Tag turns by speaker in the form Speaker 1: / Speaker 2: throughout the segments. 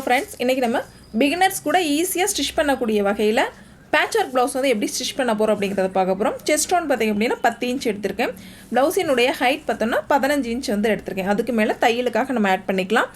Speaker 1: Friends, இன்றைக்கி நம்ம beginners கூட ஈஸியாக ஸ்டிச் பண்ணக்கூடிய வகையில் பேட்ச் ஒர்க் ப்ளவுஸ் வந்து எப்படி ஸ்டிச் பண்ண போகிறோம் அப்படிங்கிறத பார்க்க போகிறோம். செஸ்ட் ரவுண்ட் பார்த்திங்க அப்படின்னா 10 இன்ச் எடுத்திருக்கேன். ப்ளவுஸினுடைய ஹைட் பார்த்தோன்னா 15 இன்ச் வந்து எடுத்திருக்கேன். அதுக்கு மேலே தையலுக்காக நம்ம ஆட் பண்ணிக்கலாம்.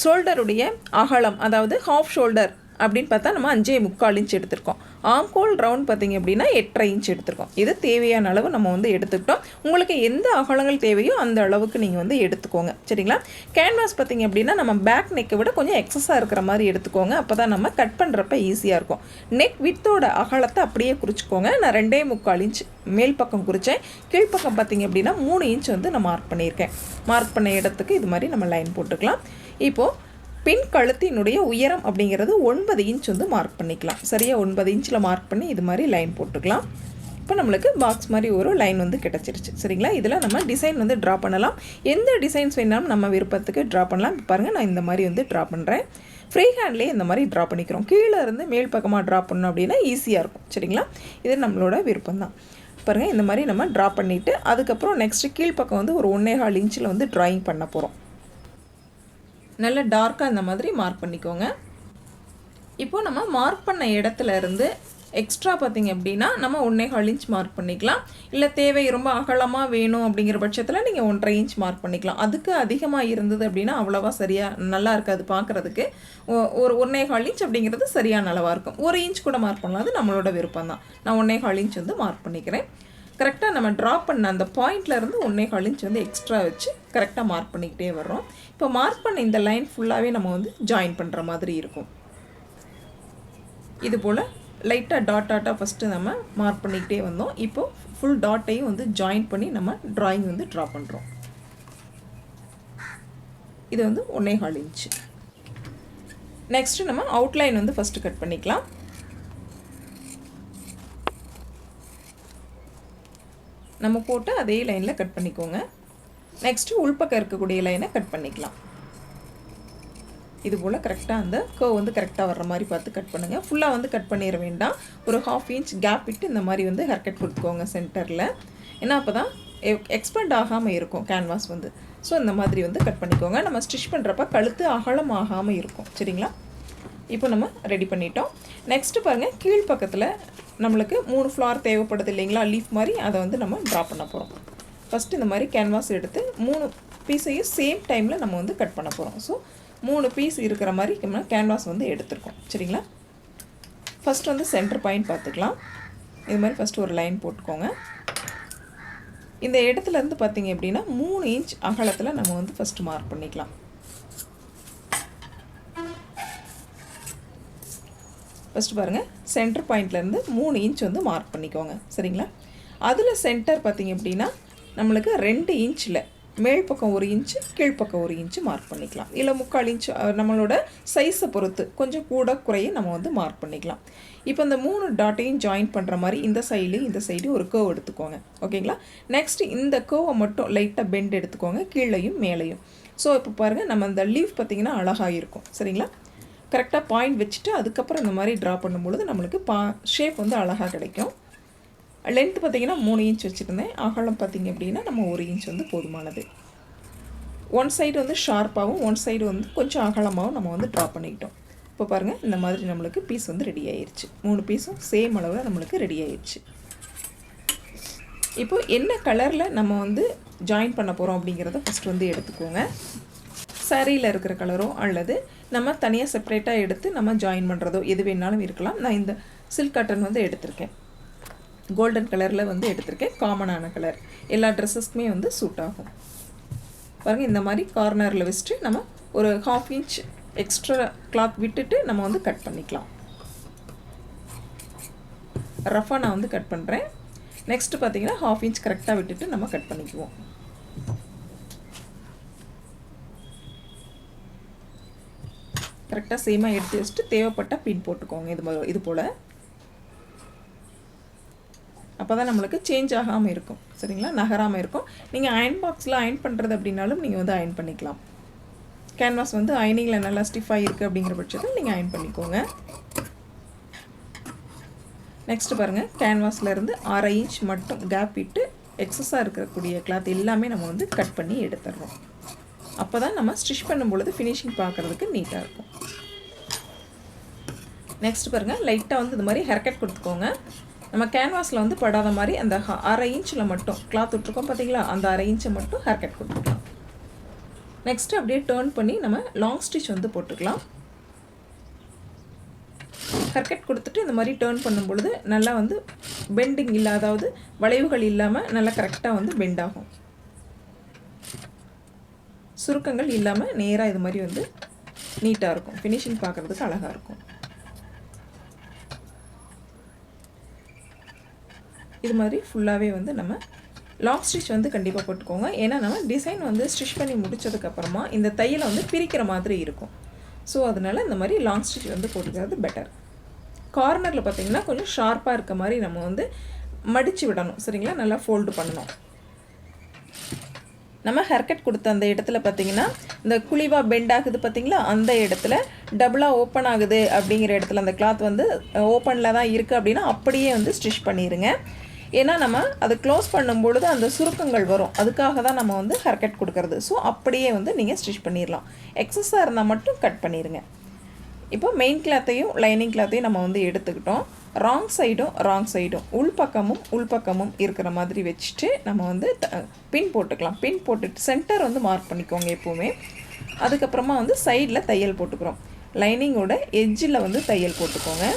Speaker 1: ஷோல்டருடைய அகலம், அதாவது ஹாஃப் ஷோல்டர் அப்படின்னு பார்த்தா நம்ம 5.25 இன்ச் எடுத்திருக்கோம். ஆம்கோல் ரவுண்ட் பார்த்திங்க அப்படின்னா 8.5 இன்ச் எடுத்திருக்கோம். இது தேவையான அளவு நம்ம வந்து எடுத்துக்கிட்டோம். உங்களுக்கு எந்த அகலங்கள் தேவையோ அந்த அளவுக்கு நீங்கள் வந்து எடுத்துக்கோங்க, சரிங்களா? கேன்வாஸ் பார்த்திங்க அப்படின்னா நம்ம பேக் நெக்கை விட கொஞ்சம் எக்ஸஸாக இருக்கிற மாதிரி எடுத்துக்கோங்க. அப்போ தான் நம்ம கட் பண்ணுறப்ப ஈஸியாக இருக்கும். நெக் வித்தோட அகலத்தை அப்படியே குறிச்சிக்கோங்க. நான் 2.25 இன்ச் மேல் பக்கம் குறித்தேன். கீழ்ப்பக்கம் பார்த்திங்க அப்படின்னா 3 இன்ச் வந்து நான் மார்க் பண்ணியிருக்கேன். மார்க் பண்ண இடத்துக்கு இது மாதிரி நம்ம லைன் போட்டுக்கலாம். இப்போது பின் கழுத்தினுடைய உயரம் அப்படிங்கிறது 9 இன்ச் வந்து மார்க் பண்ணிக்கலாம். சரியாக 9 இன்ச்சில் மார்க் பண்ணி இது மாதிரி லைன் போட்டுக்கலாம். இப்போ நம்மளுக்கு பாக்ஸ் மாதிரி ஒரு லைன் வந்து கிடச்சிருச்சு, சரிங்களா? இதில் நம்ம டிசைன் வந்து ட்ரா பண்ணலாம். எந்த டிசைன்ஸ் வேணாலும் நம்ம விருப்பத்துக்கு ட்ரா பண்ணலாம். இப்போ பாருங்கள், நான் இந்த மாதிரி வந்து ட்ரா பண்ணுறேன். ஃப்ரீ ஹேண்ட்லேயே இந்த மாதிரி ட்ரா பண்ணிக்கிறோம். கீழே இருந்து மேல் பக்கமாக ட்ரா பண்ணோம் அப்படின்னா ஈஸியாக இருக்கும், சரிங்களா? இது நம்மளோட விருப்பம் தான். பாருங்கள், இந்த மாதிரி நம்ம ட்ரா பண்ணிவிட்டு அதுக்கப்புறம் நெக்ஸ்ட்டு கீழ்ப்பக்கம் வந்து ஒரு 1.25 இன்ச்சில் வந்து ட்ராயிங் பண்ண போகிறோம். நல்ல டார்க்காக இந்த மாதிரி மார்க் பண்ணிக்கோங்க. இப்போது நம்ம மார்க் பண்ண இடத்துல இருந்து எக்ஸ்ட்ரா பார்த்திங்க அப்படின்னா நம்ம 1.25 இன்ச் மார்க் பண்ணிக்கலாம். இல்லை தேவை ரொம்ப அகலமாக வேணும் அப்படிங்கிற பட்சத்தில் நீங்கள் 1.5 இன்ச் மார்க் பண்ணிக்கலாம். அதுக்கு அதிகமாக இருந்தது அப்படின்னா அவ்வளோவா சரியாக நல்லா இருக்காது பார்க்குறதுக்கு. ஒரு 1.25 இன்ச் அப்படிங்கிறது சரியான அளவாக இருக்கும். 1 இன்ச் கூட மார்க் பண்ணலாம், அது நம்மளோட விருப்பம் தான். நான் 1.25 இன்ச் வந்து மார்க் பண்ணிக்கிறேன். கரெக்டாக நம்ம ட்ரா பண்ண அந்த பாயிண்ட்லேருந்து 1.25 இன்ச் வந்து எக்ஸ்ட்ரா வச்சு கரெக்டாக மார்க் பண்ணிக்கிட்டே வர்றோம். இப்போ மார்க் பண்ண இந்த லைன் ஃபுல்லாகவே நம்ம வந்து ஜாயின் பண்ணுற மாதிரி இருக்கும். இது போல் லைட்டாக டாட்டாக ஃபஸ்ட்டு நம்ம மார்க் பண்ணிக்கிட்டே வந்தோம். இப்போது ஃபுல் டாட்டையும் வந்து ஜாயின் பண்ணி நம்ம ட்ராயிங் வந்து ட்ரா பண்ணுறோம். இது வந்து 1.25 இன்ச்சு. நெக்ஸ்ட்டு நம்ம அவுட்லைன் வந்து ஃபஸ்ட்டு கட் பண்ணிக்கலாம். நம்ம போட்டு அதே லைனில் கட் பண்ணிக்கோங்க. நெக்ஸ்ட்டு உள்பக்கம் இருக்கக்கூடிய லைனை கட் பண்ணிக்கலாம். இது போல் கரெக்டாக அந்த கர்வ் வந்து கரெக்டாக வர்ற மாதிரி பார்த்து கட் பண்ணுங்கள். ஃபுல்லாக வந்து கட் பண்ணிட வேண்டாம். ஒரு 1/2 இன்ச் கேப் விட்டு இந்த மாதிரி வந்து ஹேர் கட் கொடுத்துக்கோங்க சென்டரில். ஏன்னா அப்போ தான் எக்ஸ்பெண்ட் ஆகாமல் இருக்கும் கேன்வாஸ் வந்து. ஸோ இந்த மாதிரி வந்து கட் பண்ணிக்கோங்க. நம்ம ஸ்டிச் பண்ணுறப்ப கழுத்து அகலம் ஆகாமல் இருக்கும், சரிங்களா? இப்போ நம்ம ரெடி பண்ணிட்டோம். நெக்ஸ்ட்டு பாருங்கள், கீழ் பக்கத்தில் நம்மளுக்கு 3 ஃப்ளார் தேவைப்படுது இல்லைங்களா, லீஃப் மாதிரி. அதை வந்து நம்ம ட்ரா பண்ண போகிறோம். ஃபஸ்ட்டு இந்த மாதிரி கேன்வாஸ் எடுத்து 3 பீஸையும் சேம் டைமில் நம்ம வந்து கட் பண்ண போகிறோம். ஸோ 3 பீஸ் இருக்கிற மாதிரி நம்ம கேன்வாஸ் வந்து எடுத்துருக்கோம், சரிங்களா? ஃபஸ்ட்டு வந்து சென்டர் பாயிண்ட் பார்த்துக்கலாம். இது மாதிரி ஃபஸ்ட்டு ஒரு லைன் போட்டுக்கோங்க. இந்த இடத்துலேருந்து பார்த்திங்க அப்படின்னா 3 இன்ச் அகலத்தில் நம்ம வந்து ஃபஸ்ட்டு மார்க் பண்ணிக்கலாம். ஃபஸ்ட்டு பாருங்கள், சென்டர் பாயிண்ட்லேருந்து 3 இன்ச் வந்து மார்க் பண்ணிக்கோங்க, சரிங்களா? அதில் சென்டர் பார்த்திங்க அப்படின்னா நம்மளுக்கு 2 இன்ச்சில் மேல் பக்கம் 1 இன்ச்சு, கீழ்ப்பக்கம் 1 இன்ச்சு மார்க் பண்ணிக்கலாம். இல்லை 3/4 இன்ச்சு நம்மளோட சைஸை பொறுத்து கொஞ்சம் கூட குறைய நம்ம வந்து மார்க் பண்ணிக்கலாம். இப்போ இந்த 3 டாட்டையும் ஜாயின் பண்ணுற மாதிரி இந்த சைடு ஒரு கர்வ் எடுத்துக்கோங்க, ஓகேங்களா? நெக்ஸ்ட்டு இந்த கர்வை மட்டும் லைட்டாக பெண்ட் எடுத்துக்கோங்க, கீழையும் மேலையும். ஸோ இப்போ பாருங்கள், நம்ம இந்த லீஃப் பார்த்திங்கன்னா அழகாக இருக்கும், சரிங்களா? கரெக்டாக பாயிண்ட் வச்சுட்டு அதுக்கப்புறம் இந்த மாதிரி ட்ரா பண்ணும்பொழுது நம்மளுக்கு ஷேப் வந்து அழகாக கிடைக்கும். லென்த் பார்த்திங்கன்னா 3 இன்ச் வச்சுருந்தேன். அகலம் பார்த்திங்க அப்படின்னா நம்ம 1 இன்ச் வந்து போதுமானது. ஒன் சைடு வந்து ஷார்ப்பாகவும் ஒன் சைடு வந்து கொஞ்சம் அகலமாகவும் நம்ம வந்து ட்ரா பண்ணிக்கிட்டோம். இப்போ பாருங்கள், இந்த மாதிரி நம்மளுக்கு பீஸ் வந்து ரெடி ஆயிடுச்சு. 3 பீஸும் சேம் அளவில் நம்மளுக்கு ரெடி ஆயிடுச்சு. இப்போ என்ன கலரில் நம்ம வந்து ஜாயின் பண்ண போகிறோம் அப்படிங்கிறத ஃபஸ்ட்டு வந்து எடுத்துக்கோங்க. சாரியில் இருக்கிற கலரோ அல்லது நம்ம தனியாக செப்பரேட்டாக எடுத்து நம்ம ஜாயின் பண்ணுறதோ எது வேணாலும் இருக்கலாம். நான் இந்த சில்க் காட்டன் வந்து எடுத்திருக்கேன். கோல்டன் கலரில் வந்து எடுத்திருக்கேன். காமனான கலர், எல்லா ட்ரெஸ்ஸஸ்க்குமே வந்து சூட் ஆகும். பாருங்கள், இந்த மாதிரி கார்னரில் வச்சுட்டு நம்ம ஒரு 1/2 இன்ச் எக்ஸ்ட்ரா கிளாத் விட்டுட்டு நம்ம வந்து கட் பண்ணிக்கலாம். ரஃபாக நான் வந்து கட் பண்ணுறேன். நெக்ஸ்ட்டு பார்த்திங்கன்னா 1/2 இன்ச் கரெக்டாக விட்டுட்டு நம்ம கட் பண்ணிக்குவோம். கரெக்டாக சேமாக எடுத்து வச்சுட்டு தேவைப்பட்ட பின் போட்டுக்கோங்க. இது போல். அப்போ தான் நம்மளுக்கு சேஞ்ச் ஆகாமல் இருக்கும், சரிங்களா? நகராமல் இருக்கும். நீங்கள் அயன் பாக்ஸில் அயன் பண்ணுறது அப்படின்னாலும் நீங்கள் வந்து அயன் பண்ணிக்கலாம். கேன்வாஸ் வந்து அயனிங்கில் நல்லா ஸ்டிஃபாக இருக்குது அப்படிங்கிற பட்சத்தில் நீங்கள் அயன் பண்ணிக்கோங்க. நெக்ஸ்ட்டு பாருங்கள், கேன்வாஸ்லேருந்து 1/2 இன்ச் மட்டும் கேப் விட்டு எக்ஸஸாக இருக்கக்கூடிய கிளாத் எல்லாமே நம்ம வந்து கட் பண்ணி எடுத்துடுறோம். அப்போ தான் நம்ம ஸ்டிச் பண்ணும் பொழுது ஃபினிஷிங் பார்க்குறதுக்கு நீட்டாக இருக்கும். நெக்ஸ்ட் பாருங்கள், லைட்டாக வந்து இது மாதிரி ஹேர் கட் கொடுத்துக்கோங்க. நம்ம கேன்வாஸில் வந்து படாத மாதிரி அந்த அரை இன்ச்சில் மட்டும் கிளாத் விட்ருக்கோம் பார்த்தீங்களா, அந்த அரை இன்ச்சை மட்டும் ஹேர் கட் கொடுத்துக்கலாம். நெக்ஸ்ட்டு அப்படியே டேர்ன் பண்ணி நம்ம லாங் ஸ்டிச் வந்து போட்டுக்கலாம். ஹேர் கட் கொடுத்துட்டு இந்த மாதிரி டேர்ன் பண்ணும் பொழுது நல்லா வந்து பெண்டிங் இல்லை, அதாவது வளைவுகள் இல்லாமல் நல்லா கரெக்டாக வந்து பெண்ட் ஆகும். சுருக்கங்கள் இல்லாமல் நேராக இது மாதிரி வந்து நீட்டாக இருக்கும். ஃபினிஷிங் பார்க்குறதுக்கு அழகாக இருக்கும். இது மாதிரி ஃபுல்லாகவே வந்து நம்ம லாங் ஸ்டிச் வந்து கண்டிப்பாக போட்டுக்கோங்க. ஏன்னா நம்ம டிசைன் வந்து ஸ்டிச் பண்ணி முடித்ததுக்கப்புறமா இந்த தையலை வந்து பிரிக்கிற மாதிரி இருக்கும். ஸோ அதனால் இந்த மாதிரி லாங் ஸ்டிச் வந்து போட்டுக்கிறது பெட்டர். கார்னரில் பார்த்திங்கன்னா கொஞ்சம் ஷார்ப்பாக இருக்க மாதிரி நம்ம வந்து மடித்து விடணும். சரிங்களா, நல்லா ஃபோல்டு பண்ணணும். நம்ம ஹேர் கட் கொடுத்த அந்த இடத்துல பார்த்திங்கன்னா இந்த குழிவாக பெண்ட் ஆகுது பார்த்திங்களா, அந்த இடத்துல டபுளாக ஓப்பன் ஆகுது அப்படிங்கிற இடத்துல அந்த கிளாத் வந்து ஓப்பனில் தான் இருக்குது அப்படின்னா அப்படியே வந்து ஸ்டிச் பண்ணிடுங்க. ஏன்னா நம்ம அதை க்ளோஸ் பண்ணும்பொழுது அந்த சுருக்கங்கள் வரும், அதுக்காக தான் நம்ம வந்து ஹேர் கட் கொடுக்கறது. ஸோ அப்படியே வந்து நீங்கள் ஸ்டிச் பண்ணிடலாம். எக்ஸஸாக இருந்தால் மட்டும் கட் பண்ணிடுங்க. இப்போ மெயின் கிளாத்தையும் லைனிங் கிளாத்தையும் நம்ம வந்து எடுத்துக்கிட்டோம். ராங் சைடும் உள்பக்கமும் இருக்கிற மாதிரி வச்சுட்டு நம்ம வந்து பின் போட்டுக்கலாம். பின் போட்டுட்டு சென்டர் வந்து மார்க் பண்ணிக்கோங்க எப்போவுமே. அதுக்கப்புறமா வந்து சைடில் தையல் போட்டுக்கிறோம். லைனிங்கோட எட்ஜில் வந்து தையல் போட்டுக்கோங்க.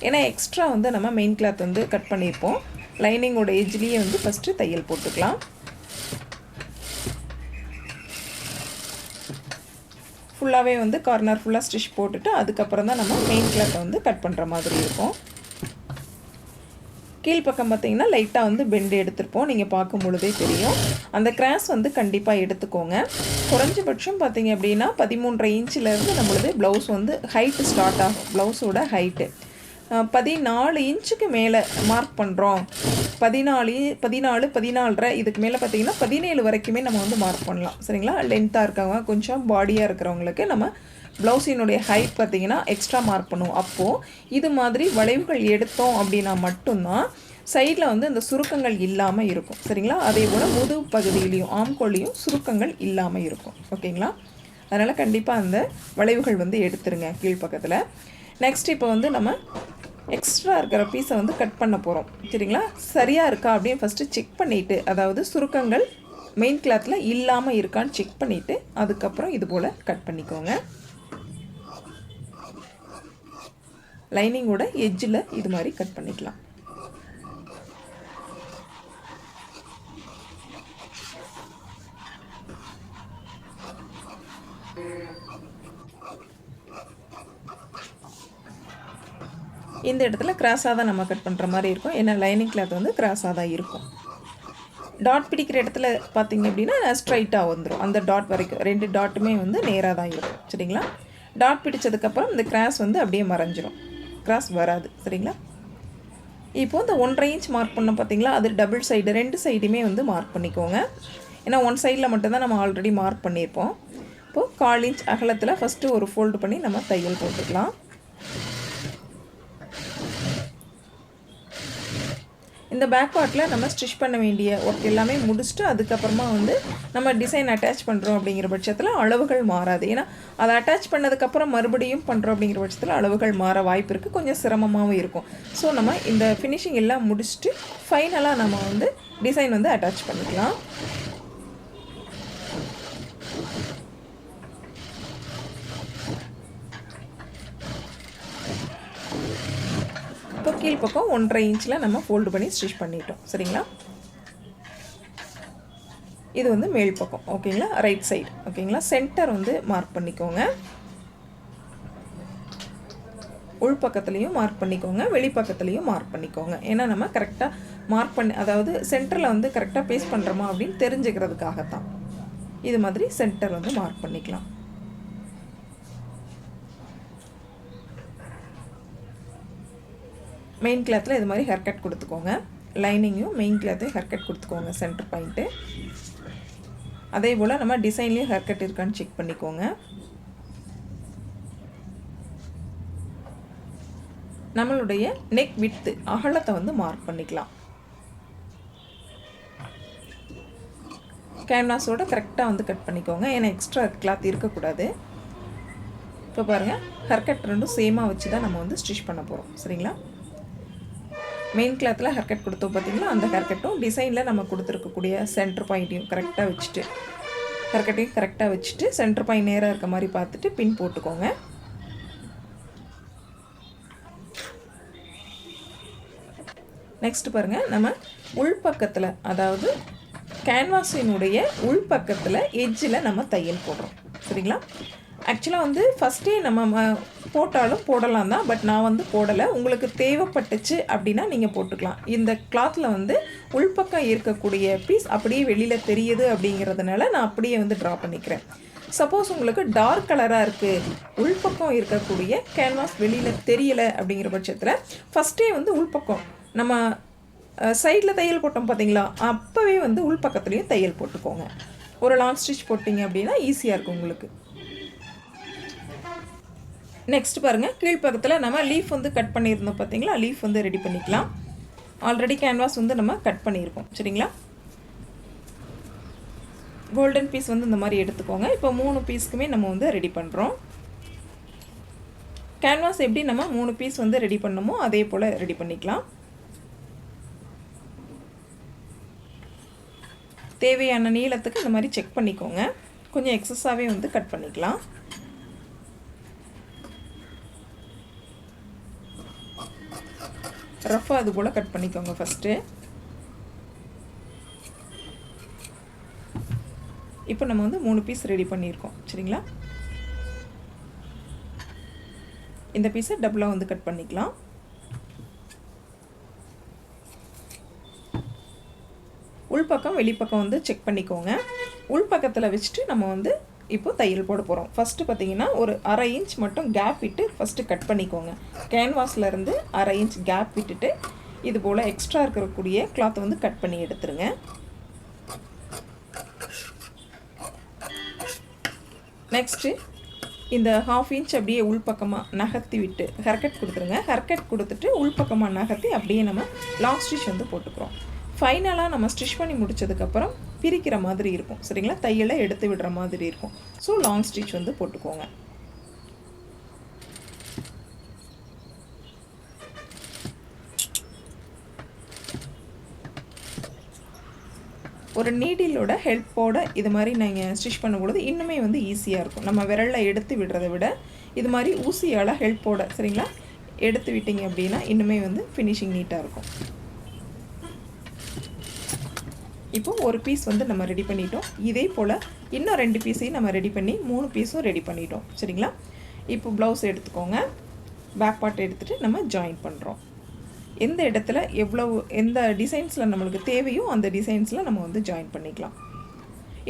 Speaker 1: ஏன்னா எக்ஸ்ட்ரா வந்து நம்ம மெயின் கிளாத் வந்து கட் பண்ணியிருப்போம். லைனிங்கோட எட்ஜ்லேயே வந்து ஃபஸ்ட்டு தையல் போட்டுக்கலாம். ஃபுல்லாகவே வந்து கார்னர் ஃபுல்லாக ஸ்டிச் போட்டுட்டு அதுக்கப்புறம் தான் நம்ம மெயின் கிளாத்தை வந்து கட் பண்ணுற மாதிரி இருக்கும். கீழ்ப்பக்கம் பார்த்திங்கன்னா லைட்டாக வந்து பெண்டு எடுத்துருப்போம், நீங்கள் பார்க்கும் பொழுதே தெரியும். அந்த கிராஸ் வந்து கண்டிப்பாக எடுத்துக்கோங்க. குறைஞ்சபட்சம் பார்த்திங்க அப்படின்னா 13.5 இன்ச்சிலேருந்து நம்மளது ப்ளவுஸ் வந்து ஹைட்டு ஸ்டார்ட் ஆகும். ப்ளவுஸோட ஹைட்டு 14 இன்ச்சுக்கு மேலே மார்க் பண்ணுறோம். 14, 14.5 இதுக்கு மேலே பார்த்திங்கன்னா 17 வரைக்குமே நம்ம வந்து மார்க் பண்ணலாம். சரிங்களா, லென்த்தாக இருக்கவங்க கொஞ்சம் பாடியாக இருக்கிறவங்களுக்கு நம்ம ப்ளவுஸினுடைய ஹைட் பார்த்திங்கன்னா எக்ஸ்ட்ரா மார்க் பண்ணுவோம். அப்போது இது மாதிரி வளைவுகள் எடுத்தோம் அப்படின்னா மட்டும்தான் சைடில் வந்து அந்த சுருக்கங்கள் இல்லாமல் இருக்கும். சரிங்களா, அதே போல் முதுகு பகுதியிலையும் ஆம்கோல்லையும் சுருக்கங்கள் இல்லாமல் இருக்கும். ஓகேங்களா, அதனால் கண்டிப்பாக அந்த வளைவுகள் வந்து எடுத்துருங்க கீழ்ப்பக்கத்தில். நெக்ஸ்ட் இப்போ வந்து நம்ம எக்ஸ்ட்ரா இருக்கிற பீஸை வந்து கட் பண்ண போகிறோம். சரிங்களா, சரியாக இருக்கா அப்படின்னு ஃபஸ்ட்டு செக் பண்ணிவிட்டு, அதாவது சுருக்கங்கள் மெயின் கிளாத்தில் இல்லாமல் இருக்கான்னு செக் பண்ணிவிட்டு அதுக்கப்புறம் இது போல் கட் பண்ணிக்கோங்க. லைனிங்கோட எட்ஜில் இது மாதிரி கட் பண்ணிக்கலாம். இந்த இடத்துல கிராஸாக தான் நம்ம கட் பண்ணுற மாதிரி இருக்கும். ஏன்னா லைனிங் கிளாத் வந்து கிராஸாக தான் இருக்கும். டாட் பிடிக்கிற இடத்துல பார்த்திங்க அப்படின்னா ஸ்ட்ரைட்டாக வந்துடும். அந்த டாட் வரைக்கும் 2 டாட்டுமே வந்து நேராக தான் இருக்கும். சரிங்களா, டாட் பிடிச்சதுக்கப்புறம் இந்த கிராஸ் வந்து அப்படியே மறைஞ்சிரும், கிராஸ் வராது. சரிங்களா, இப்போது இந்த 1.5 இன்ச் மார்க் பண்ணோம் பார்த்திங்களா, அது டபுள் சைடு 2 சைடுமே வந்து மார்க் பண்ணிக்கோங்க. ஏன்னா 1 சைடில் மட்டும்தான் நம்ம ஆல்ரெடி மார்க் பண்ணியிருப்போம். இப்போது 1/4 இன்ச் அகலத்தில் ஃபஸ்ட்டு ஒரு ஃபோல்டு பண்ணி நம்ம தையல் போட்டுக்கலாம். இந்த பேக் பார்ட்டில் நம்ம ஸ்டிச் பண்ண வேண்டிய ஒர்க் எல்லாமே முடிச்சுட்டு அதுக்கப்புறமா வந்து நம்ம டிசைன் அட்டாச் பண்ணுறோம் அப்படிங்கிற பட்சத்தில் அளவுகள் மாறாது. ஏன்னா அதை அட்டாச் பண்ணதுக்கப்புறம் மறுபடியும் பண்ணுறோம் அப்படிங்கிற பட்சத்தில் அளவுகள் மாற வாய்ப்பு இருக்குது, கொஞ்சம் சிரமமாகவும் இருக்கும். ஸோ நம்ம இந்த ஃபினிஷிங் எல்லாம் முடிச்சுட்டு ஃபைனலாக நம்ம வந்து டிசைன் வந்து அட்டாச் பண்ணிக்கலாம். இப்போ கீழ்ப்பக்கம் 1.5 இன்ச்சில் நம்ம ஃபோல்டு பண்ணி ஸ்டிச் பண்ணிட்டோம். சரிங்களா, இது வந்து மேல் பக்கம். ஓகேங்களா, ரைட் சைடு. ஓகேங்களா, சென்டர் வந்து மார்க் பண்ணிக்கோங்க. உள்பக்கத்துலேயும் மார்க் பண்ணிக்கோங்க, வெளிப்பக்கத்துலேயும் மார்க் பண்ணிக்கோங்க. ஏன்னா நம்ம கரெக்டாக மார்க் பண்ணி, அதாவது சென்டரில் வந்து கரெக்டாக பேஸ்ட் பண்ணுறோமா அப்படின்னு தெரிஞ்சுக்கிறதுக்காகத்தான் இது மாதிரி சென்டர் வந்து மார்க் பண்ணிக்கலாம். மெயின் கிளாத்தில் இது மாதிரி ஹேர் கட் கொடுத்துக்கோங்க. லைனிங்கும் மெயின் கிளாத்தையும் ஹேர் கட் கொடுத்துக்கோங்க சென்டர் பாயிண்ட்டு. அதே போல் நம்ம டிசைன்லேயும் ஹேர் கட் இருக்கான்னு செக் பண்ணிக்கோங்க. நம்மளுடைய நெக் விட்த்து அகலத்தை வந்து மார்க் பண்ணிக்கலாம். கேன்வாஸோட கரெக்டாக வந்து கட் பண்ணிக்கோங்க. ஏன்னா எக்ஸ்ட்ரா கிளாத் இருக்கக்கூடாது. இப்போ பாருங்கள் ஹர்கட் ரெண்டும் சேமாக வச்சு தான் நம்ம வந்து ஸ்டிச் பண்ண போகிறோம். சரிங்களா? மெயின் கிளாத்தில் ஹர்கட் கொடுத்தோம் பார்த்திங்களா, அந்த ஹர்கட்டும் டிசைனில் நம்ம கொடுத்துருக்கக்கூடிய சென்டர் பாயிண்ட்டையும் கரெக்டாக வச்சுட்டு ஹர்கட்டையும் கரெக்டாக வச்சுட்டு சென்டர் பாயிண்ட் நேராக இருக்க மாதிரி பார்த்துட்டு பின் போட்டுக்கோங்க. நெக்ஸ்ட் பாருங்கள், நம்ம உள்பக்கத்தில் அதாவது கேன்வாஸினுடைய உள்பக்கத்தில் எட்ஜில் நம்ம தையல் போடுறோம். சரிங்களா? ஆக்சுவலாக வந்து ஃபஸ்ட்டே நம்ம போட்டாலும் போடலாம் தான், பட் நான் வந்து போடலை. உங்களுக்கு தேவைப்பட்டுச்சு அப்படின்னா நீங்கள் போட்டுக்கலாம். இந்த கிளாத்தில் வந்து உள்பக்கம் இருக்கக்கூடிய பீஸ் அப்படியே வெளியில் தெரியுது அப்படிங்கிறதுனால நான் அப்படியே வந்து ட்ரா பண்ணிக்கிறேன். சப்போஸ் உங்களுக்கு டார்க் கலராக இருக்குது, உள்பக்கம் இருக்கக்கூடிய கேன்வாஸ் வெளியில் தெரியலை அப்படிங்கிற பட்சத்தில் ஃபஸ்ட்டே வந்து உள்பக்கம் நம்ம சைடில் தையல் போட்டோம் பார்த்தீங்களா, அப்போவே வந்து உள்பக்கத்துலேயும் தையல் போட்டுக்கோங்க. ஒரு லாங் ஸ்டிச் போட்டிங்க அப்படின்னா ஈஸியாக இருக்கும் உங்களுக்கு. நெக்ஸ்ட் பாருங்கள், கீழ்ப்பக்கத்தில் நம்ம லீஃப் வந்து கட் பண்ணியிருந்தோம் பார்த்தீங்களா, லீஃப் வந்து ரெடி பண்ணிக்கலாம். ஆல்ரெடி கேன்வாஸ் வந்து நம்ம கட் பண்ணியிருக்கோம். சரிங்களா? கோல்டன் பீஸ் வந்து இந்த மாதிரி எடுத்துக்கோங்க. இப்போ 3 பீஸ்க்குமே நம்ம வந்து ரெடி பண்ணுறோம். கேன்வாஸ் எப்படி நம்ம 3 பீஸ் வந்து ரெடி பண்ணமோ அதே போல் ரெடி பண்ணிக்கலாம். தேவையான நீளத்துக்கு இந்த மாதிரி செக் பண்ணிக்கோங்க. கொஞ்சம் எக்ஸஸாகவே வந்து கட் பண்ணிக்கலாம். ரஃபாக அது போல் கட் பண்ணிக்கோங்க ஃபஸ்ட்டு. இப்போ நம்ம வந்து 3 பீஸ் ரெடி பண்ணியிருக்கோம். சரிங்களா? இந்த பீஸை டபுளாக வந்து கட் பண்ணிக்கலாம். உள்பக்கம் வெளிப்பக்கம் வந்து செக் பண்ணிக்கோங்க. உள்பக்கத்தில் வச்சுட்டு நம்ம வந்து இப்போ தையல் போட போகிறோம். ஃபஸ்ட்டு பார்த்தீங்கன்னா ஒரு 1/2 இன்ச் மட்டும் கேப் விட்டு ஃபஸ்ட்டு கட் பண்ணிக்கோங்க. கேன்வாஸ்லேருந்து 1/2 இன்ச் கேப் விட்டுட்டு இது போல் எக்ஸ்ட்ரா இருக்கக்கூடிய கிளாத்தை வந்து கட் பண்ணி எடுத்துருங்க. நெக்ஸ்ட்டு இந்த 1/2 இன்ச் அப்படியே உள்பக்கமாக நகர்த்தி விட்டு ஹர்கட் கொடுத்துருங்க. ஹர்கட் கொடுத்துட்டு உள்பக்கமாக நகர்த்தி அப்படியே நம்ம லாங் ஸ்டிச் வந்து போட்டுக்கிறோம். ஃபைனலாக நம்ம ஸ்டிச் பண்ணி முடித்ததுக்கப்புறம் பிரிக்கிற மாதிரி இருக்கும். சரிங்களா? தையலை எடுத்து விடுற மாதிரி இருக்கும். ஸோ லாங் ஸ்டிச் வந்து போட்டுக்கோங்க. ஒரு நீடிலோட ஹெல்ப்போட இது மாதிரி நீங்கள் ஸ்டிச் பண்ணும்பொழுது இன்னுமே வந்து ஈஸியாக இருக்கும். நம்ம விரலில் எடுத்து விடுறதை விட இது மாதிரி ஊசியால் ஹெல்ப்போட சரிங்களா எடுத்து விட்டீங்க அப்படின்னா இன்னுமே வந்து ஃபினிஷிங் நீட்டாக இருக்கும். இப்போ ஒரு பீஸ் வந்து நம்ம ரெடி பண்ணிட்டோம். இதே போல் இன்னும் 2 பீஸையும் நம்ம ரெடி பண்ணி 3 பீஸும் ரெடி பண்ணிட்டோம். சரிங்களா? இப்போ ப்ளவுஸ் எடுத்துக்கோங்க. பேக் பார்ட் எடுத்துகிட்டு நம்ம ஜாயின் பண்ணுறோம். எந்த இடத்துல எந்த டிசைன்ஸில் நம்மளுக்கு தேவையோ அந்த டிசைன்ஸில் நம்ம வந்து ஜாயின் பண்ணிக்கலாம்.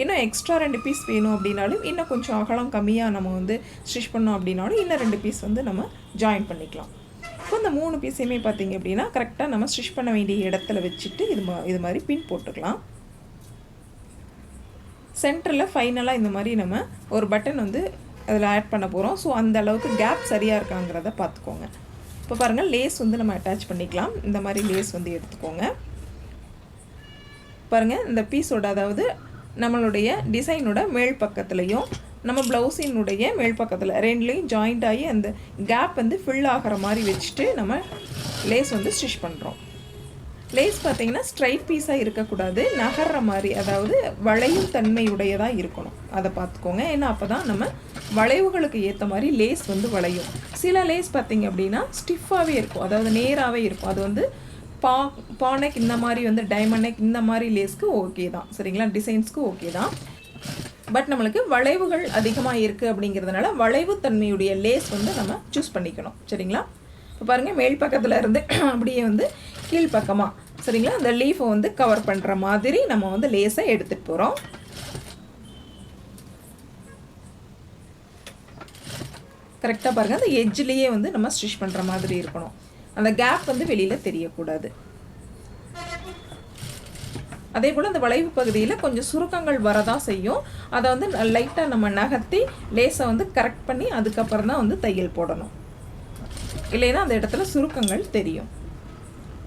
Speaker 1: இன்னும் எக்ஸ்ட்ரா 2 பீஸ் வேணும் அப்படின்னாலும் இன்னும் கொஞ்சம் அகலம் கம்மியாக நம்ம வந்து ஸ்டிச் பண்ணோம் அப்படின்னாலும் இன்னும் 2 பீஸ் வந்து நம்ம ஜாயின் பண்ணிக்கலாம். இப்போ இந்த 3 பீஸையுமே பார்த்திங்க அப்படின்னா கரெக்டாக நம்ம ஸ்டிச் பண்ண வேண்டிய இடத்துல வச்சுட்டு இது மாதிரி பின் போட்டுக்கலாம். சென்டரில் ஃபைனலாக இந்த மாதிரி நம்ம ஒரு பட்டன் வந்து அதில் ஆட் பண்ண போகிறோம். ஸோ அந்த அளவுக்கு கேப் சரியாக இருக்காங்கிறத பார்த்துக்கோங்க. இப்போ பாருங்கள், லேஸ் வந்து நம்ம அட்டாச் பண்ணிக்கலாம். இந்த மாதிரி லேஸ் வந்து எடுத்துக்கோங்க. பாருங்கள், இந்த பீஸோட அதாவது நம்மளுடைய டிசைனோட மேல் பக்கத்துலேயும் நம்ம ப்ளவுஸினுடைய மேல் பக்கத்தில் ரெண்டுலேயும் ஜாயிண்ட் ஆகி அந்த கேப் வந்து ஃபில் ஆகிற மாதிரி வச்சுட்டு நம்ம லேஸ் வந்து ஸ்டிச் பண்ணுறோம். லேஸ் பார்த்திங்கன்னா ஸ்ட்ரைட் பீஸாக இருக்கக்கூடாது, நகர்ற மாதிரி அதாவது வளையும் தன்மையுடையதாக இருக்கணும். அதை பார்த்துக்கோங்க. ஏன்னா அப்போ தான் நம்ம வளைவுகளுக்கு ஏற்ற மாதிரி லேஸ் வந்து வளையும். சில லேஸ் பார்த்திங்க அப்படின்னா ஸ்டிஃபாகவே இருக்கும், அதாவது நேராகவே இருக்கும். அது வந்து பானைக்கு இந்த மாதிரி வந்து டைமண்ட் நெக் இந்த மாதிரி லேஸ்க்கு ஓகே தான். சரிங்களா? டிசைன்ஸ்க்கு ஓகே தான். பட் நம்மளுக்கு வளைவுகள் அதிகமாக இருக்குது அப்படிங்கிறதுனால வளைவு தன்மையுடைய லேஸ் வந்து நம்ம சூஸ் பண்ணிக்கணும். சரிங்களா? இப்போ பாருங்கள், மேல் பக்கத்தில் இருந்து அப்படியே வந்து கீழ்ப்பக்கமாக சரிங்களா அந்த லீஃபை வந்து கவர் பண்ணுற மாதிரி நம்ம வந்து லேஸை எடுத்துகிட்டு போகிறோம். கரெக்டாக பாருங்கள், அந்த எட்ஜ்லேயே வந்து நம்ம ஸ்டிச் பண்ணுற மாதிரி இருக்கணும். அந்த கேப் வந்து வெளியில் தெரியக்கூடாது. அதே போல் அந்த வளைவு பகுதியில் கொஞ்சம் சுருக்கங்கள் வரதான் செய்யும். அதை வந்து லைட்டாக நம்ம நகர்த்தி லேஸை வந்து கரெக்ட் பண்ணி அதுக்கப்புறம் தான் வந்து தையல் போடணும். இல்லைன்னா அந்த இடத்துல சுருக்கங்கள் தெரியும்.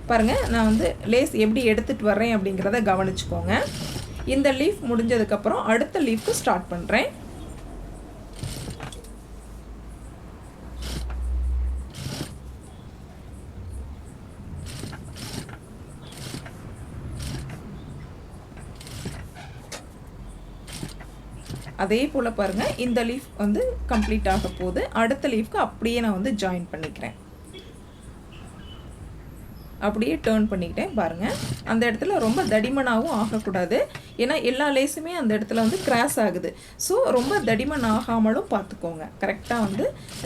Speaker 1: பாருங்கள், நான் வந்து லேஸ் எப்படி எடுத்துகிட்டு வர்றேன் அப்படிங்கிறத கவனிச்சுக்கோங்க. இந்த லீஃப் முடிஞ்சதுக்கப்புறம் அடுத்த லீஃப்க்கு ஸ்டார்ட் பண்ணுறேன். அதே போல் பாருங்கள், இந்த லீஃப் வந்து கம்ப்ளீட் ஆக போகுது. அடுத்த லீஃப்க்கு அப்படியே நான் வந்து ஜாயின் பண்ணிக்கிறேன். அப்படியே டேர்ன் பண்ணிக்கிட்டேன் பாருங்கள். அந்த இடத்துல ரொம்ப தடிமனாகவும் ஆகக்கூடாது, ஏன்னா எல்லா லேஸுமே அந்த இடத்துல வந்து கிராஸ் ஆகுது. ஸோ ரொம்ப தடிமன் ஆகாமலும் பார்த்துக்கோங்க. கரெக்டாக வந்து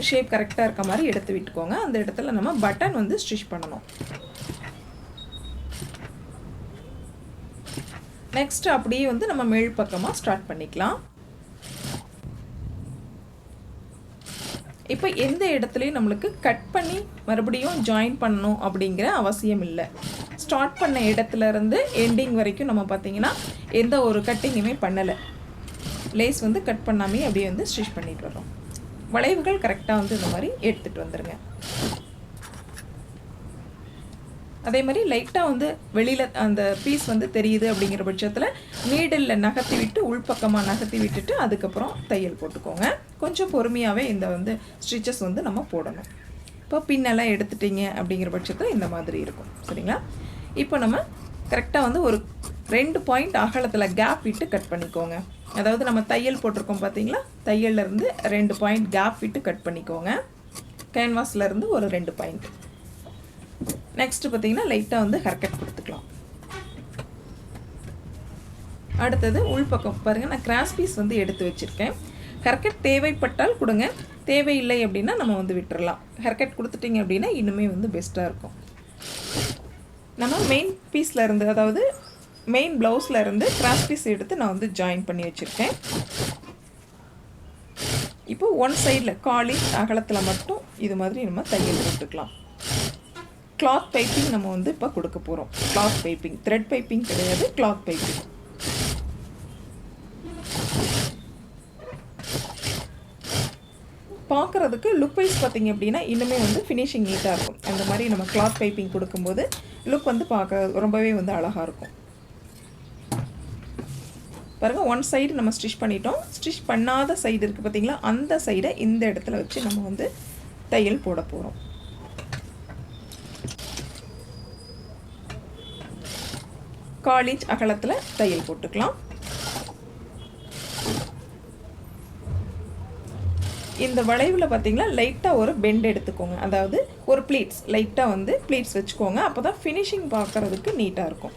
Speaker 1: ஷேப் கரெக்டாக இருக்க மாதிரி எடுத்து விட்டுக்கோங்க. அந்த இடத்துல நம்ம பட்டன் வந்து ஸ்டிச் பண்ணணும். நெக்ஸ்ட் அப்படியே வந்து நம்ம மேல் பக்கமாக ஸ்டார்ட் பண்ணிக்கலாம். இப்போ எந்த இடத்துலையும் நம்மளுக்கு கட் பண்ணி மறுபடியும் ஜாயின் பண்ணணும் அப்படிங்கிற அவசியம் இல்லை. ஸ்டார்ட் பண்ண இடத்துலேருந்து எண்டிங் வரைக்கும் நம்ம பார்த்திங்கன்னா எந்த ஒரு கட்டிங்குமே பண்ணலை. லேஸ் வந்து கட் பண்ணாமே அப்படியே வந்து ஸ்டிச் பண்ணிட்டு வரோம். வளைவுகள் கரெக்டாக வந்து இந்த மாதிரி எடுத்துகிட்டு வந்துடுங்க. அதே மாதிரி லைட்டாக வந்து வெளியில் அந்த பீஸ் வந்து தெரியுது அப்படிங்கிற பட்சத்தில் நீடில் நகர்த்தி விட்டு உள்பக்கமாக நகர்த்தி விட்டுட்டு அதுக்கப்புறம் தையல் போட்டுக்கோங்க. கொஞ்சம் பொறுமையாகவே இந்த வந்து ஸ்டிச்சஸ் வந்து நம்ம போடணும். இப்போ பின்னெல்லாம் எடுத்துட்டிங்க அப்படிங்கிற பட்சத்தில் இந்த மாதிரி இருக்கும். சரிங்களா? இப்போ நம்ம கரெக்டாக வந்து ஒரு 2 பாயிண்ட் அகலத்தில் கேப் விட்டு கட் பண்ணிக்கோங்க. அதாவது நம்ம தையல் போட்டிருக்கோம் பார்த்தீங்களா, தையல்லேருந்து 2 பாயிண்ட் கேப் விட்டு கட் பண்ணிக்கோங்க. கேன்வாஸ்லேருந்து ஒரு 2 பாயிண்ட். நெக்ஸ்ட்டு பார்த்தீங்கன்னா லைட்டாக வந்து ஹர்கட் கொடுத்துக்கலாம். அடுத்தது உள்பக்கம் பாருங்கள், நான் கிராஸ் பீஸ் வந்து எடுத்து வச்சுருக்கேன். ஹர்கட் தேவைப்பட்டால் கொடுங்க, தேவையில்லை அப்படின்னா நம்ம வந்து விட்டுறலாம். ஹர்கட் கொடுத்துட்டிங்க அப்படின்னா இன்னுமே வந்து பெஸ்ட்டாக இருக்கும். நம்ம மெயின் பீஸில் இருந்து, அதாவது மெயின் ப்ளவுஸில் இருந்து கிராஸ் பீஸ் எடுத்து நான் வந்து ஜாயின் பண்ணி வச்சுருக்கேன். இப்போ ஒன் சைடில் காலி அகலத்தில் மட்டும் இது மாதிரி நம்ம தையல் போட்டுக்கலாம். கிளாத் பைப்பிங் நம்ம வந்து இப்போ கொடுக்க போகிறோம். கிளாத் பைப்பிங், த்ரெட் பைப்பிங் கிடையாது, கிளாத் பைப்பிங். பார்க்குறதுக்கு லுக் வைஸ் பார்த்திங்க அப்படின்னா இன்னுமே வந்து ஃபினிஷிங் நீட்டாக இருக்கும். அந்த மாதிரி நம்ம கிளாத் பைப்பிங் கொடுக்கும்போது லுக் வந்து பார்க்க ரொம்பவே வந்து அழகாக இருக்கும். பாருங்கள், ஒன் சைடு நம்ம ஸ்டிச் பண்ணிட்டோம். ஸ்டிச் பண்ணாத சைடு இருக்குது பார்த்திங்களா, அந்த சைடை இந்த இடத்துல வச்சு நம்ம வந்து தையல் போட போகிறோம். காலேஜ் அகலத்தில் தையல் போட்டுக்கலாம். இந்த வளைவில் பார்த்தீங்கன்னா லைட்டாக ஒரு பெண்ட் எடுத்துக்கோங்க. அதாவது ஒரு ப்ளீட்ஸ் லைட்டாக வந்து ப்ளீட்ஸ் வச்சுக்கோங்க. அப்போ தான் ஃபினிஷிங் பார்க்குறதுக்கு நீட்டாக இருக்கும்.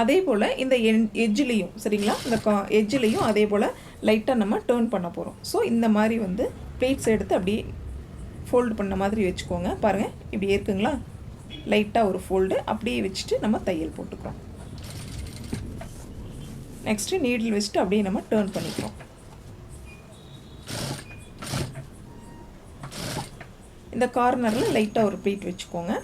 Speaker 1: அதே போல் இந்த எட்ஜ்லேயும் சரிங்களா, இந்த எட்ஜ்லேயும் அதே போல் லைட்டாக நம்ம டேர்ன் பண்ண போகிறோம். ஸோ இந்த மாதிரி வந்து ப்ளீட்ஸ் எடுத்து அப்படியே ஃபோல்டு பண்ண மாதிரி வச்சுக்கோங்க. பாருங்கள், இப்படி இருக்குங்களா, லைட்டாக ஒரு ஃபோல்டு அப்படியே வச்சுட்டு நம்ம தையல் போட்டுக்கிறோம். நெக்ஸ்ட்டு நீடில் வச்சுட்டு அப்படியே நம்ம டேர்ன் பண்ணிக்கிறோம். இந்த கார்னரில் லைட்டாக ஒரு ப்ளீட் வச்சுக்கோங்க.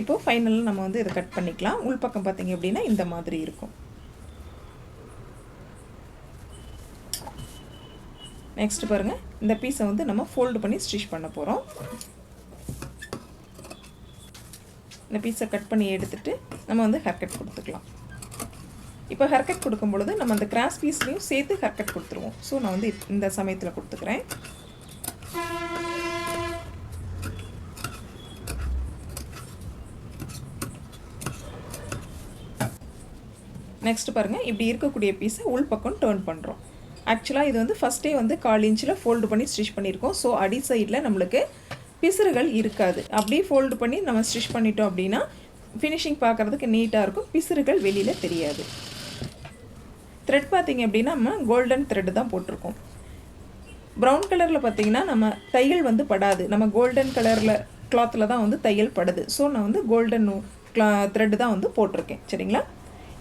Speaker 1: இப்போது ஃபைனலில் நம்ம வந்து இதை கட் பண்ணிக்கலாம். உள்பக்கம் பார்த்திங்க அப்படின்னா இந்த மாதிரி இருக்கும். நெக்ஸ்ட் பாருங்கள், இந்த பீஸை வந்து நம்ம ஃபோல்டு பண்ணி ஸ்டிச் பண்ண போகிறோம். இந்த பீஸை கட் பண்ணி எடுத்துகிட்டு நம்ம வந்து ஹர்கட் கொடுத்துக்கலாம். இப்போ ஹர்கட் கொடுக்கும் பொழுது நம்ம அந்த கிராஸ் பீஸ்லையும் சேர்த்து ஹர்கட் கொடுத்துருவோம். ஸோ நான் வந்து இந்த சமயத்தில் கொடுத்துக்கிறேன். நெக்ஸ்ட் பாருங்கள், இப்படி இருக்கக்கூடிய பீஸை உள்பக்கம் டேர்ன் பண்ணுறோம். ஆக்சுவலாக இது வந்து ஃபஸ்ட்டே வந்து 1/4 இன்ச்சில் ஃபோல்டு பண்ணி ஸ்டிச் பண்ணியிருக்கோம். ஸோ அடி சைடில் நம்மளுக்கு பிசுறுகள் இருக்காது. அப்படியே ஃபோல்டு பண்ணி நம்ம ஸ்டிச் பண்ணிட்டோம் அப்படின்னா ஃபினிஷிங் பார்க்குறதுக்கு நீட்டாக இருக்கும், பிசுறுகள் வெளியில் தெரியாது. த்ரெட் பார்த்திங்க அப்படின்னா நம்ம கோல்டன் த்ரெட்டு தான் போட்டிருக்கோம். ப்ரௌன் கலரில் பார்த்திங்கன்னா நம்ம தையல் வந்து படாது, நம்ம கோல்டன் கலரில் கிளாத்தில் தான் வந்து தையல் படுது. ஸோ நான் வந்து கோல்டன் த்ரெட்டு தான் வந்து போட்டிருக்கேன். சரிங்களா?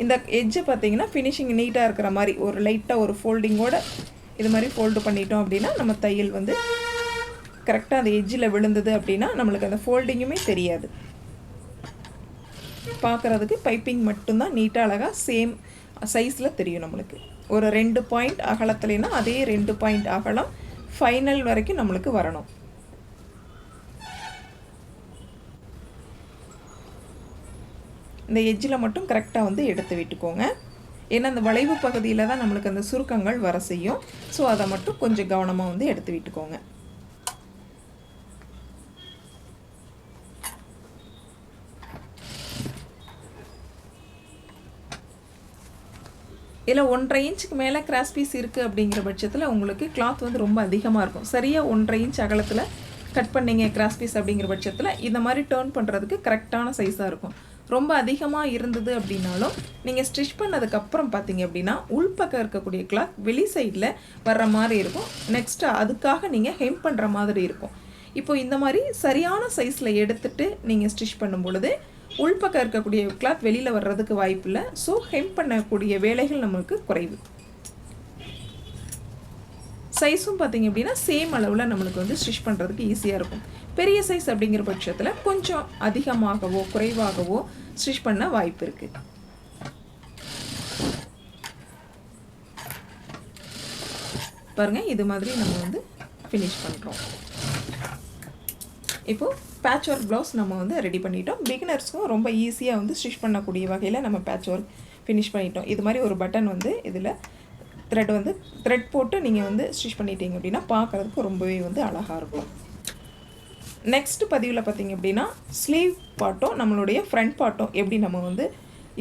Speaker 1: இந்த எட்ஜை பார்த்திங்கன்னா ஃபினிஷிங் நீட்டாக இருக்கிற மாதிரி ஒரு லைட்டாக ஒரு ஃபோல்டிங்கோடு இது மாதிரி ஃபோல்டு பண்ணிட்டோம் அப்படின்னா நம்ம தையல் வந்து கரெக்டாக அந்த எட்ஜில் விழுந்தது அப்படின்னா நம்மளுக்கு அந்த ஃபோல்டிங்குமே தெரியாது. பார்க்குறதுக்கு பைப்பிங் மட்டும்தான் நீட்டாக அழகாக சேம் சைஸில் தெரியும் நம்மளுக்கு. ஒரு 2 பாயிண்ட் அகலத்துலேனா அதே 2 பாயிண்ட் அகலம் ஃபைனல் வரைக்கும் நம்மளுக்கு வரணும். இந்த எட்ஜில் மட்டும் கரெக்டாக வந்து எடுத்து விட்டுக்கோங்க. ஏன்னா அந்த வளைவு பகுதியில் தான் நம்மளுக்கு அந்த சுருக்கங்கள் வர செய்யும். ஸோ அதை மட்டும் கொஞ்சம் கவனமாக வந்து எடுத்து விட்டுக்கோங்க. இதில் 1.5 இன்ச்சுக்கு மேலே கிராஸ் பீஸ் இருக்குது அப்படிங்கிற பட்சத்தில் உங்களுக்கு கிளாத் வந்து ரொம்ப அதிகமாக இருக்கும். சரியாக 1.5 இன்ச் அகலத்தில் கட் பண்ணிங்க கிராஸ் பீஸ் அப்படிங்கிற பட்சத்தில் இந்த மாதிரி டேர்ன் பண்ணுறதுக்கு கரெக்டான சைஸாக இருக்கும். ரொம்ப அதிகமாக இருந்தது அப்படின்னாலும் நீங்கள் ஸ்டிச் பண்ணதுக்கப்புறம் பார்த்தீங்க அப்படின்னா உள்பக்கம் இருக்கக்கூடிய கிளாத் வெளி சைடில் வர்ற மாதிரி இருக்கும். நெக்ஸ்ட்டு அதுக்காக நீங்கள் ஹெம் பண்ணுற மாதிரி இருக்கும். இப்போ இந்த மாதிரி சரியான சைஸில் எடுத்துகிட்டு நீங்கள் ஸ்டிச் பண்ணும் பொழுது உள்பக்கம் இருக்கக்கூடிய கிளாத் வெளியில் வர்றதுக்கு வாய்ப்பு இல்லை. ஸோ ஹெம் பண்ணக்கூடிய வேலைகள் நம்மளுக்கு குறைவு. சைஸும் பார்த்திங்க அப்படின்னா சேம் அளவில் நம்மளுக்கு வந்து ஸ்டிச் பண்ணுறதுக்கு ஈஸியாக இருக்கும். பெரிய சைஸ் அப்படிங்கிற பட்சத்தில் கொஞ்சம் அதிகமாகவோ குறைவாகவோ ஸ்டிச் பண்ண வாய்ப்பு இருக்குது. பாருங்கள், இது மாதிரி நம்ம வந்து ஃபினிஷ் பண்ணுறோம். இப்போது பேட்ச் ஒர்க் ப்ளவுஸ் நம்ம வந்து ரெடி பண்ணிட்டோம். பிகினர்ஸ்க்கும் ரொம்ப ஈஸியாக வந்து ஸ்டிச் பண்ணக்கூடிய வகையில் நம்ம பேட்ச் ஒர்க் ஃபினிஷ் பண்ணிட்டோம். இது மாதிரி ஒரு பட்டன் வந்து இதில் த்ரெட் போட்டு நீங்கள் வந்து ஸ்டிச் பண்ணிட்டீங்க அப்படின்னா பார்க்குறதுக்கு ரொம்பவே வந்து அழகாக இருக்கும். நெக்ஸ்ட் பதிவில் பார்த்திங்க அப்படின்னா ஸ்லீவ் பார்ட்டும் நம்மளுடைய ஃப்ரண்ட் பார்ட்டும் எப்படி நம்ம வந்து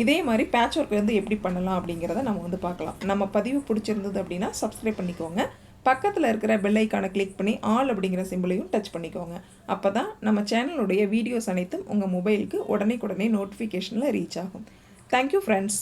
Speaker 1: இதே மாதிரி பேட்ச் ஒர்க் வந்து எப்படி பண்ணலாம் அப்படிங்கிறத நம்ம வந்து பார்க்கலாம். நம்ம பதிவு பிடிச்சிருந்தது அப்படின்னா சப்ஸ்கிரைப் பண்ணிக்கோங்க. பக்கத்தில் இருக்கிற பெல் ஐக்கானை கிளிக் பண்ணி ஆல் அப்படிங்கிற சிம்பிளையும் டச் பண்ணிக்கோங்க. அப்போ தான் நம்ம சேனலுடைய வீடியோஸ் அனைத்தும் உங்கள் மொபைலுக்கு உடனே நோட்டிஃபிகேஷனில் ரீச் ஆகும். Thank you friends.